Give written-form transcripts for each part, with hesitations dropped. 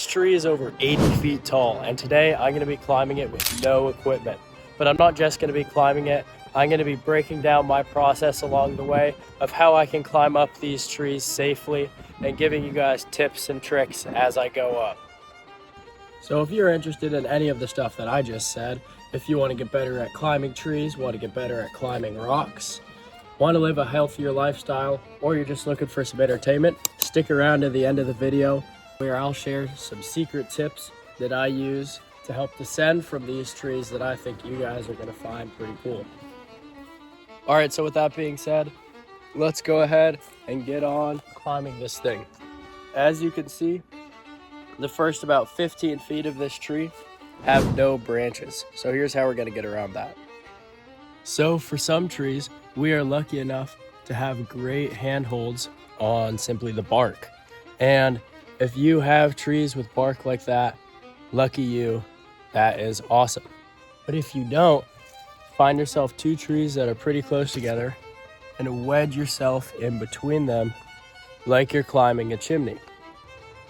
tree is over 80 feet tall, and today I'm going to be climbing it with no equipment. But I'm not just going to be climbing it, I'm going to be breaking down my process along the way of how I can climb up these trees safely and giving you guys tips and tricks as I go up. So if you're interested in any of the stuff that I just said, if you want to get better at climbing trees, want to get better at climbing rocks, want to live a healthier lifestyle, or you're just looking for some entertainment, stick around to the end of the video where I'll share some secret tips that I use to help descend from these trees that I think you guys are going to find pretty cool. All right, so with that being said, let's go ahead and get on climbing this thing. As you can see, the first about 15 feet of this tree have no branches. So here's how we're going to get around that. So for some trees, we are lucky enough to have great handholds on simply the bark. And if you have trees with bark like that, lucky you, that is awesome. But if you don't, find yourself two trees that are pretty close together and wedge yourself in between them like you're climbing a chimney.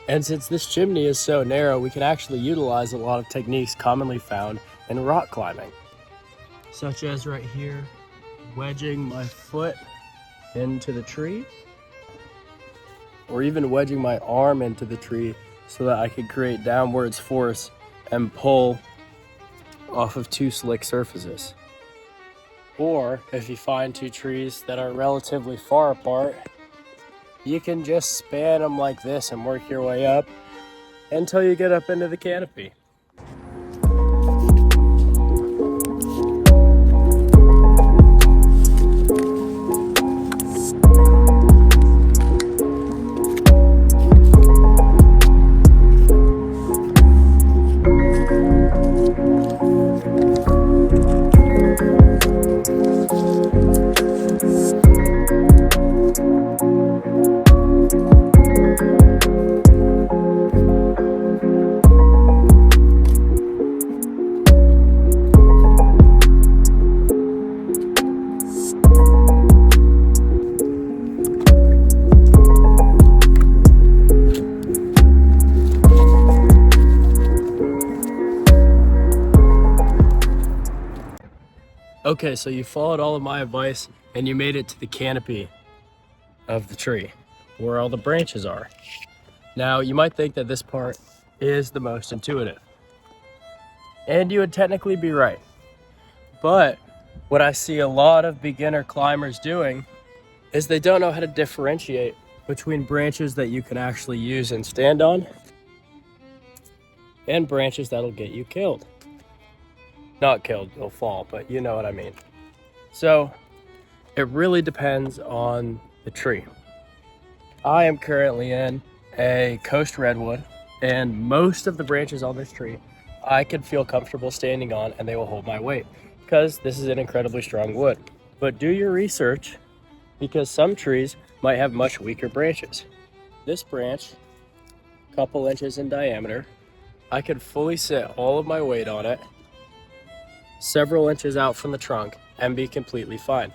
And since this chimney is so narrow, we can actually utilize a lot of techniques commonly found in rock climbing, such as right here, wedging my foot into the tree, or even wedging my arm into the tree so that I can create downwards force and pull off of two slick surfaces. Or if you find two trees that are relatively far apart, you can just span them like this and work your way up until you get up into the canopy. Okay, so you followed all of my advice and you made it to the canopy of the tree where all the branches are. Now, you might think that this part is the most intuitive, and you would technically be right. But what I see a lot of beginner climbers doing is they don't know how to differentiate between branches that you can actually use and stand on and branches that'll get you killed. Not killed, you'll fall, but you know what I mean. So it really depends on the tree. I am currently in a coast redwood, and most of the branches on this tree I can feel comfortable standing on and they will hold my weight because this is an incredibly strong wood. But do your research, because some trees might have much weaker branches. This branch, a couple inches in diameter, I could fully sit all of my weight on it several inches out from the trunk and be completely fine.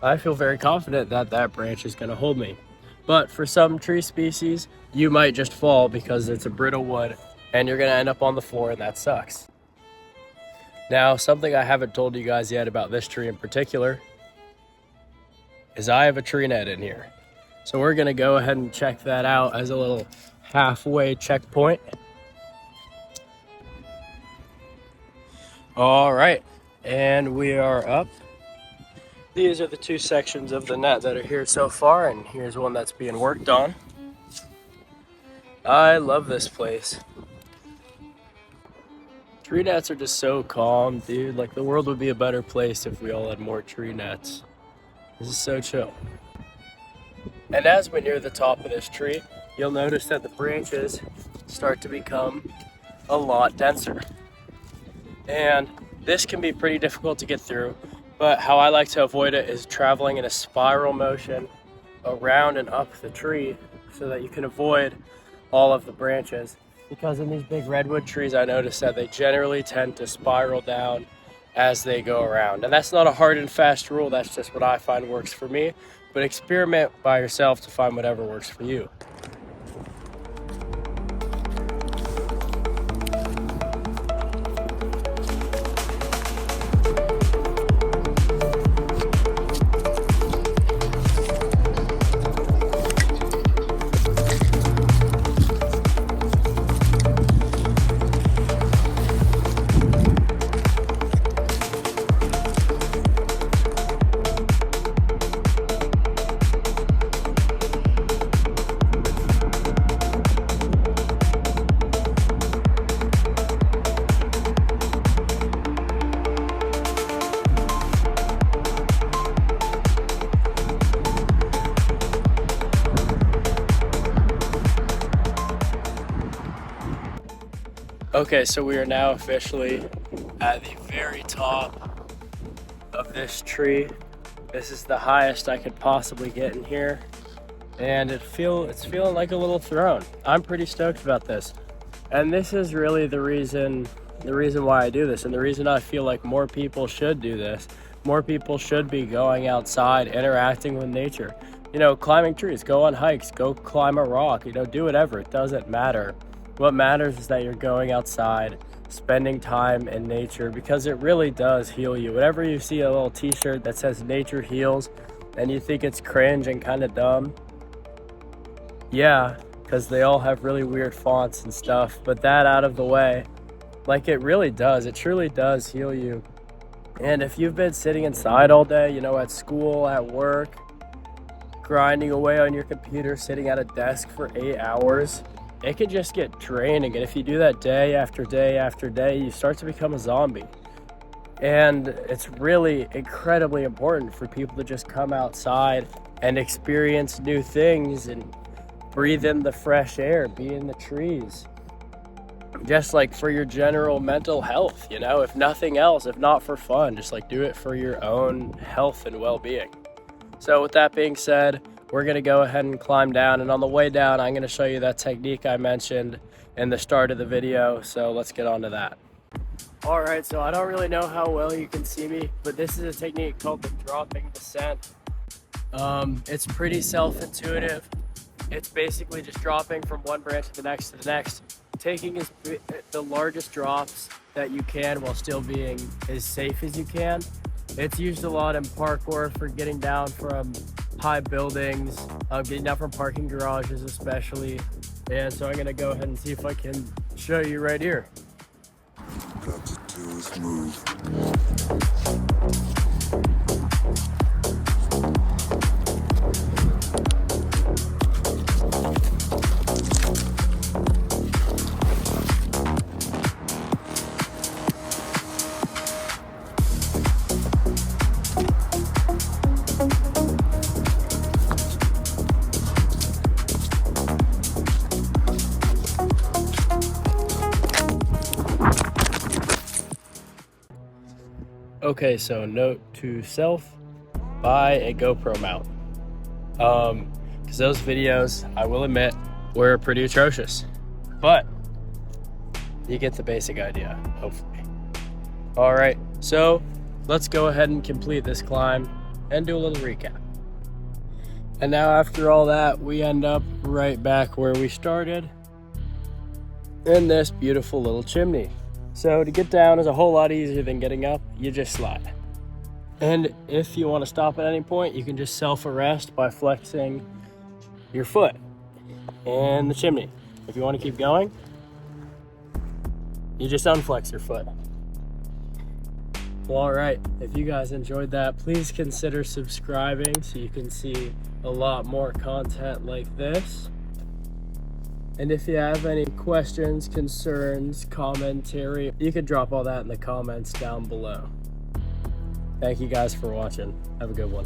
I feel very confident that that branch is going to hold me. But for some tree species, you might just fall because it's a brittle wood and you're going to end up on the floor, and that sucks. Now, something I haven't told you guys yet about this tree in particular is I have a tree net in here. So we're going to go ahead and check that out as a little halfway checkpoint. All right, and we are up. These are the two sections of the net that are here so far, and here's one that's being worked on. I love this place. Tree nets are just so calm, dude. Like, the world would be a better place if we all had more tree nets. This is so chill. And as we near the top of this tree, you'll notice that the branches start to become a lot denser. And this can be pretty difficult to get through, but how I like to avoid it is traveling in a spiral motion around and up the tree so that you can avoid all of the branches. Because in these big redwood trees, I notice that they generally tend to spiral down as they go around. And that's not a hard and fast rule, that's just what I find works for me. But experiment by yourself to find whatever works for you. Okay, so we are now officially at the very top of this tree. This is the highest I could possibly get in here, and it's feeling like a little throne. I'm pretty stoked about this, and this is really the reason why I do this, and the reason I feel like more people should do this. More people should be going outside, interacting with nature. You know, climbing trees, go on hikes, go climb a rock, you know, do whatever. It doesn't matter. What matters is that you're going outside, spending time in nature, because it really does heal you. Whenever you see a little t-shirt that says nature heals and you think it's cringe and kind of dumb, yeah, because they all have really weird fonts and stuff, but that out of the way, like, it really does, it truly does heal you. And if you've been sitting inside all day, you know, at school, at work, grinding away on your computer, sitting at a desk for 8 hours, it can just get draining. And if you do that day after day after day, you start to become a zombie. And it's really incredibly important for people to just come outside and experience new things and breathe in the fresh air, be in the trees. Just like for your general mental health, you know, if nothing else, if not for fun, just like do it for your own health and well-being. So with that being said, we're going to go ahead and climb down, and on the way down I'm going to show you that technique I mentioned in the start of the video, so let's get on to that. Alright, so I don't really know how well you can see me, but this is a technique called the dropping descent. It's pretty self-intuitive. It's basically just dropping from one branch to the next, taking the largest drops that you can while still being as safe as you can. It's used a lot in parkour for getting down from high buildings, getting down from parking garages especially. And so I'm gonna go ahead and see if I can show you right here. Got to do is move. Okay, so note to self, buy a GoPro mount. Because those videos, I will admit, were pretty atrocious. But you get the basic idea, hopefully. Alright, so let's go ahead and complete this climb and do a little recap. And now after all that, we end up right back where we started in this beautiful little chimney. So to get down is a whole lot easier than getting up. You just slide. And if you want to stop at any point, you can just self-arrest by flexing your foot in the chimney. If you want to keep going, you just unflex your foot. Well, all right, if you guys enjoyed that, please consider subscribing so you can see a lot more content like this. And if you have any questions, concerns, commentary, you can drop all that in the comments down below. Thank you guys for watching. Have a good one.